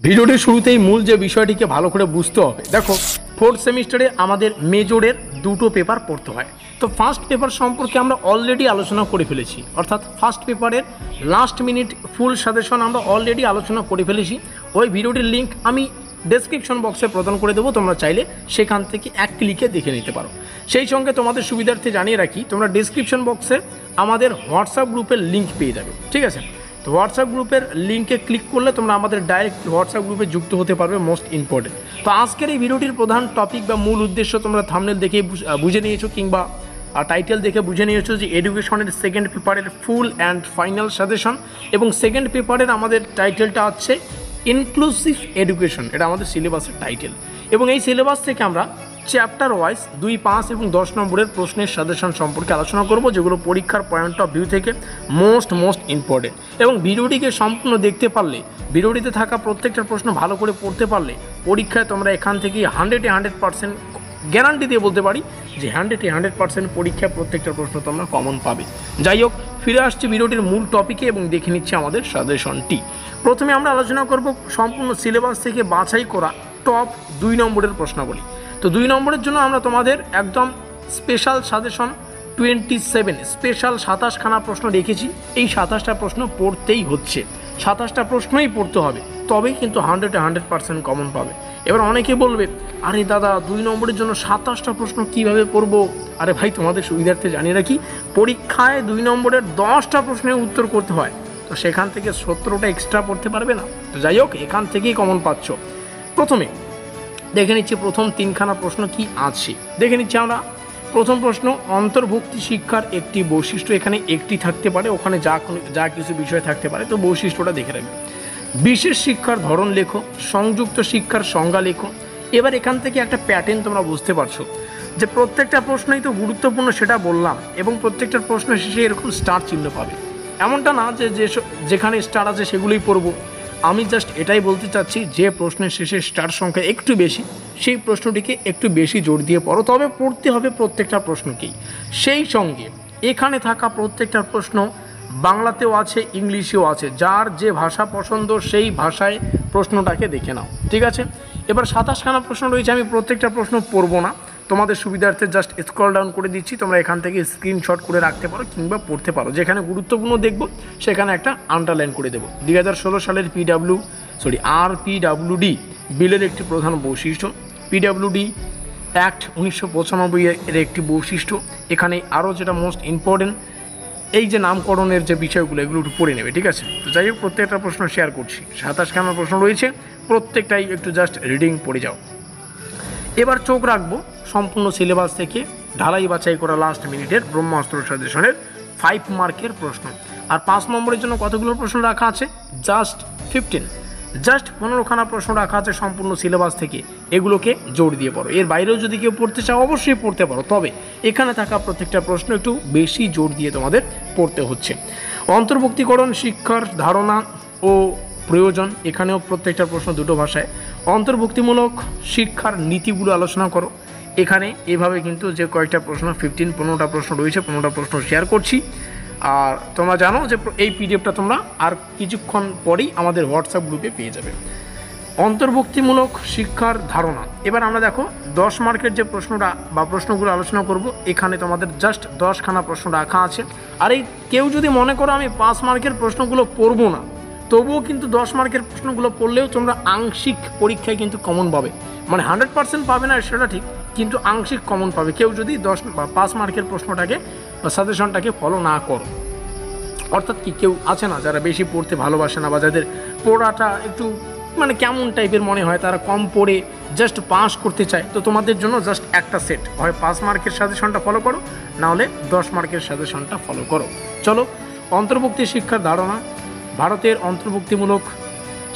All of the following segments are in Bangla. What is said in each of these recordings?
ভিডিওটির শুরুতেই মূল যে বিষয়টিকে ভালো করে বুঝতে হবে। দেখো, ফোর্থ সেমিস্টারে আমাদের মেজরের দুটো পেপার পড়তে হয়। তো ফার্স্ট পেপার সম্পর্কে আমরা অলরেডি আলোচনা করে ফেলেছি, অর্থাৎ ফার্স্ট পেপারের লাস্ট মিনিট ফুল সাজেশন আমরা অলরেডি আলোচনা করে ফেলেছি। ওই ভিডিওটির লিঙ্ক আমি ডেসক্রিপশন বক্সে প্রদান করে দেবো, তোমরা চাইলে সেখান থেকে এক ক্লিকে দেখে নিতে পারো। সেই সঙ্গে তোমাদের সুবিধার্থে জানিয়ে রাখি, তোমরা ডেসক্রিপশন বক্সে আমাদের হোয়াটসঅ্যাপ গ্রুপের লিঙ্ক পেয়ে যাবে, ঠিক আছে? তো হোয়াটসঅ্যাপ গ্রুপের লিঙ্কে ক্লিক করলে তোমরা আমাদের ডাইরেক্ট হোয়াটসঅ্যাপ গ্রুপে যুক্ত হতে পারবে, মোস্ট ইম্পর্টেন্ট। তো আজকের এই ভিডিওটির প্রধান টপিক বা মূল উদ্দেশ্য তোমরা থাম্বনেল দেখে বুঝে নিয়েছো, কিংবা টাইটেল দেখে বুঝে নিয়েছো যে এডুকেশনের সেকেন্ড পেপারের ফুল অ্যান্ড ফাইনাল সাজেশন। এবং সেকেন্ড পেপারের আমাদের টাইটেলটা হচ্ছে ইনক্লুসিভ এডুকেশন, এটা আমাদের সিলেবাসের টাইটেল। এবং এই সিলেবাস থেকে আমরা চ্যাপ্টার ওয়াইজ 2, 5 এবং 10 নম্বরের প্রশ্নের সাজেশন সম্পর্কে আলোচনা করব, যেগুলো পরীক্ষার পয়েন্ট অফ ভিউ থেকে মোস্ট ইম্পর্টেন্ট। এবং ভিডিওটিকে সম্পূর্ণ দেখতে পারলে, ভিডিওটিতে থাকা প্রত্যেকটা প্রশ্ন ভালো করে পড়তে পারলে পরীক্ষায় তোমরা এখান থেকে 100% গ্যারান্টি দিয়ে বলতে পারি যে 100% পরীক্ষায় প্রত্যেকটা প্রশ্ন তোমরা কমন পাবে। যাই হোক, ফিরে আসছি ভিডিওটির মূল টপিকে এবং দেখে নিচ্ছি আমাদের সাজেশনটি। প্রথমে আমরা আলোচনা করব সম্পূর্ণ সিলেবাস থেকে বাছাই করা টপ 2 নম্বরের প্রশ্নাবলী। তো 2 নম্বরের জন্য আমরা তোমাদের একদম স্পেশাল সাজেশন 27 স্পেশাল 27খানা প্রশ্ন রেখেছি। এই 27টা প্রশ্ন পড়তেই হচ্ছে, 27টা প্রশ্নই পড়তে হবে, তবেই কিন্তু 100% কমন পাবে। এবার অনেকে বলবে, আরে দাদা 2 নম্বরের জন্য 27টা প্রশ্ন কীভাবে পড়বো? আরে ভাই, তোমাদের সুবিধার্থে জানিয়ে রাখি, পরীক্ষায় 2 নম্বরের 10টা প্রশ্নের উত্তর করতে হয়, তো সেখান থেকে 17টা এক্সট্রা পড়তে পারবে না। তো যাই হোক, এখান থেকেই কমন পাচ্ছ। প্রথমে দেখে নিচ্ছি প্রথম 3খানা প্রশ্ন কি আছে। দেখে নিচ্ছি আমরা প্রথম প্রশ্ন, অন্তর্ভুক্তি শিক্ষার একটি বৈশিষ্ট্য। এখানে একটি থাকতে পারে, ওখানে যা কিছু বিষয় থাকতে পারে, তো বৈশিষ্ট্যটা দেখে রাখবে। বিশেষ শিক্ষার ধরন লেখো, সংযুক্ত শিক্ষার সংজ্ঞা লেখো। এবার এখান থেকে একটা প্যাটার্ন তোমরা বুঝতে পারছো যে প্রত্যেকটা প্রশ্নই তো গুরুত্বপূর্ণ, সেটা বললাম, এবং প্রত্যেকটা প্রশ্ন শেষে এরকম স্টার চিহ্ন পাবে। এমনটা না যে যেখানে স্টার আছে সেগুলোই পড়বো। আমি জাস্ট এটাই বলতে চাচ্ছি, যে প্রশ্নের শেষে স্টার সংখ্যা একটু বেশি, সেই প্রশ্নটিকে একটু বেশি জোর দিয়ে পড়ো, তবে পড়তে হবে প্রত্যেকটা প্রশ্নকেই। সেই সঙ্গে এখানে থাকা প্রত্যেকটা প্রশ্ন বাংলাতেও আছে, ইংলিশেও আছে, যার যে ভাষা পছন্দ সেই ভাষায় প্রশ্নটাকে দেখে নাও, ঠিক আছে? এবার 27খানা প্রশ্ন রয়েছে, আমি প্রত্যেকটা প্রশ্ন পড়বো না, তোমাদের সুবিধার্থে জাস্ট স্ক্রল ডাউন করে দিচ্ছি, তোমরা এখান থেকে স্ক্রিনশট করে রাখতে পারো কিংবা পড়তে পারো। যেখানে গুরুত্বপূর্ণ দেখব সেখানে একটা আন্ডারলাইন করে দেবো। 2016 সালের RPWD বিলের একটি প্রধান বৈশিষ্ট্য, পিডাব্লিউডি অ্যাক্ট 1995 এর একটি বৈশিষ্ট্য। এখানে আরও যেটা মোস্ট ইম্পর্টেন্ট, এই যে নামকরণের যে বিষয়গুলো, এগুলো একটু পড়ে নেবে, ঠিক আছে? তো যাই হোক, প্রত্যেকটা প্রশ্ন শেয়ার করছি। 27খানা প্রশ্ন রয়েছে, প্রত্যেকটাই একটু জাস্ট রিডিং পড়ে যাও। এবার চোখ রাখবো সম্পূর্ণ সিলেবাস থেকে ঢালাই বাছাই করা লাস্ট মিনিটের ব্রহ্মাস্ত্র সাজেশনের 5 মার্কের প্রশ্ন। আর 5 নম্বরের জন্য কতগুলো প্রশ্ন রাখা আছে? জাস্ট 15খানা প্রশ্ন রাখা আছে সম্পূর্ণ সিলেবাস থেকে। এগুলোকে জোর দিয়ে পড়ো। এর বাইরেও যদি কেউ পড়তে চাও অবশ্যই পড়তে পারো, তবে এখানে থাকা প্রত্যেকটা প্রশ্ন একটু বেশি জোর দিয়ে তোমাদের পড়তে হচ্ছে। অন্তর্ভুক্তিকরণ শিক্ষার ধারণা ও প্রয়োজন, এখানেও প্রত্যেকটা প্রশ্ন দুটো ভাষায়। অন্তর্ভুক্তিমূলক শিক্ষার নীতিগুলো আলোচনা করো। এখানে এভাবে কিন্তু যে কয়েকটা প্রশ্ন 15-15টা প্রশ্ন রয়েছে, 15টা প্রশ্ন শেয়ার করছি। আর তোমরা জানো যে এই পিডিএফটা তোমরা আর কিছুক্ষণ পরেই আমাদের হোয়াটসঅ্যাপ গ্রুপে পেয়ে যাবে। অন্তর্ভুক্তিমূলক শিক্ষার ধারণা। এবার আমরা দেখো 10 মার্কের যে প্রশ্নটা বা প্রশ্নগুলো আলোচনা করব, এখানে তোমাদের জাস্ট 10খানা প্রশ্ন রাখা আছে। আর এই কেউ যদি মনে করো আমি 5 মার্কের প্রশ্নগুলো পড়বো না, তবুও কিন্তু 10 মার্কের প্রশ্নগুলো পড়লেও তোমরা আংশিক পরীক্ষায় কিন্তু কমন পাবে। মানে 100% পাবে না সেটা ঠিক, কিন্তু আংশিক কমন পাবে কেউ যদি 10 বা 5 মার্কের প্রশ্নটাকে বা সাজেশনটাকে ফলো না করো। অর্থাৎ কি, কেউ আছে না যারা বেশি পড়তে ভালোবাসে না, বা যাদের পড়াটা একটু মানে কেমন টাইপের মনে হয়, তারা কম পড়ে জাস্ট পাস করতে চায়, তো তোমাদের জন্য জাস্ট একটা সেট, হয় 5 মার্কের সাজেশনটা ফলো করো, নাহলে 10 মার্কের সাজেশনটা ফলো করো। চলো, অন্তর্ভুক্তি শিক্ষার ধারণা, ভারতের অন্তর্ভুক্তিমূলক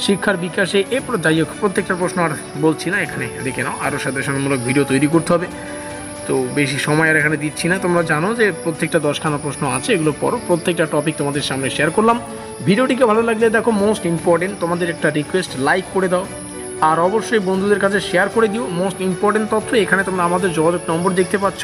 শিক্ষার বিকাশে এরপর যাই হোক, প্রত্যেকটা প্রশ্ন আর বলছি না, এখানে দেখে নাও, আরও সাজেশনমূলক ভিডিও তৈরি করতে হবে, তো বেশি সময় আর এখানে দিচ্ছি না। তোমরা জানো যে প্রত্যেকটা 10খানা প্রশ্ন আছে, এগুলো পড়ো। প্রত্যেকটা টপিক তোমাদের সামনে শেয়ার করলাম। ভিডিওটিকে ভালো লাগলে দেখো, মোস্ট ইম্পর্টেন্ট তোমাদের একটা রিকোয়েস্ট, লাইক করে দাও, আর অবশ্যই বন্ধুদের কাছে শেয়ার করে দিও। মোস্ট ইম্পর্টেন্ট তথ্য, এখানে তোমরা আমাদের যোগাযোগ নম্বর দেখতে পাচ্ছ।